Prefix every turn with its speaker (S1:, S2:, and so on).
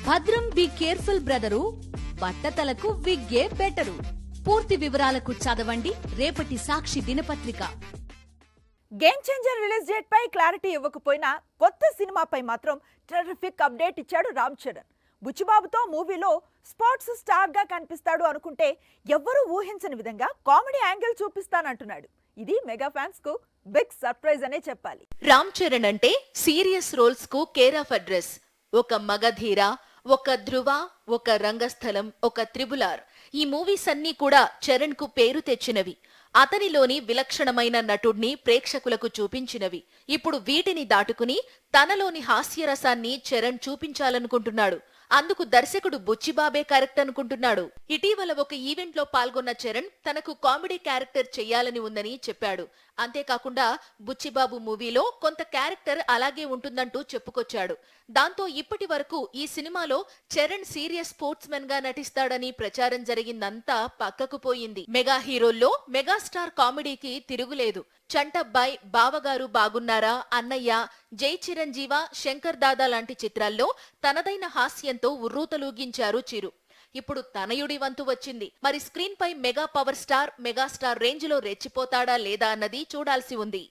S1: భద్రం be careful brother, బట్టతలకు విగ్గే better. పూర్తి వివరాలకు చదవండి రేపటి సాక్షి దినపత్రిక.
S2: గేమ్ చేంజర్ రిలీజ్ డేట్ పై క్లారిటీ ఇవ్వకపోయినా కొత్త సినిమాపై మాత్రం టెర్రిఫిక్ అప్డేట్ ఇచ్చాడు రామ్ చరణ్. బుచ్చిబాబుతో మూవీలో స్పోర్ట్స్ స్టార్ గా కనిపిస్తాడు అనుకుంటే ఎవ్వరూ ఊహించని విధంగా కామెడీ యాంగిల్ చూపిస్తానంటున్నాడు. ఇది మెగా ఫ్యాన్స్ కు బిగ్ సర్ప్రైజ్ అనే చెప్పాలి.
S3: రామ్ చరణ్ అంటే సీరియస్ రోల్స్ కు కేర్ ఆఫ్ అడ్రస్. ఒక మగధీర, ఒక ధ్రువ, ఒక రంగస్థలం, ఒక త్రిబులార్, ఈ మూవీస్ అన్నీ కూడా చరణ్ కు పేరు తెచ్చినవి. అతనిలోని విలక్షణమైన నటుడిని ప్రేక్షకులకు చూపించినవి. ఇప్పుడు వీటిని దాటుకుని తనలోని హాస్యరసాన్ని చరణ్ చూపించాలనుకుంటున్నాడు. అందుకు దర్శకుడు బుచ్చిబాబే కరెక్ట్ అనుకుంటున్నాడు. ఇటీవల ఒక ఈవెంట్ లో పాల్గొన్న చరణ్ తనకు కామెడీ క్యారెక్టర్ చెయ్యాలని ఉందని చెప్పాడు. అంతేకాకుండా బుచ్చిబాబు మూవీలో కొంత క్యారెక్టర్ అలాగే ఉంటుందంటూ చెప్పుకొచ్చాడు. దాంతో ఇప్పటి వరకు ఈ సినిమాలో చరణ్ సీరియస్ స్పోర్ట్స్ మెన్ గా నటిస్తాడని ప్రచారం జరిగిందంతా పక్కకు పోయింది. మెగా హీరోల్లో మెగాస్టార్ కామెడీకి తిరుగులేదు. చంటబ్బాయ్, బావగారు బాగున్నారా, అన్నయ్య, జై చిరంజీవ, శంకర్ దాదా లాంటి చిత్రాల్లో తనదైన హాస్యంతో ఉర్రూతలూగించారు చిరు. ఇప్పుడు తనయుడి వంతు వచ్చింది. మరి స్క్రీన్ పై mega power star, megastar range లో రెచ్చిపోతాడా లేదా అన్నది చూడాల్సి ఉంది.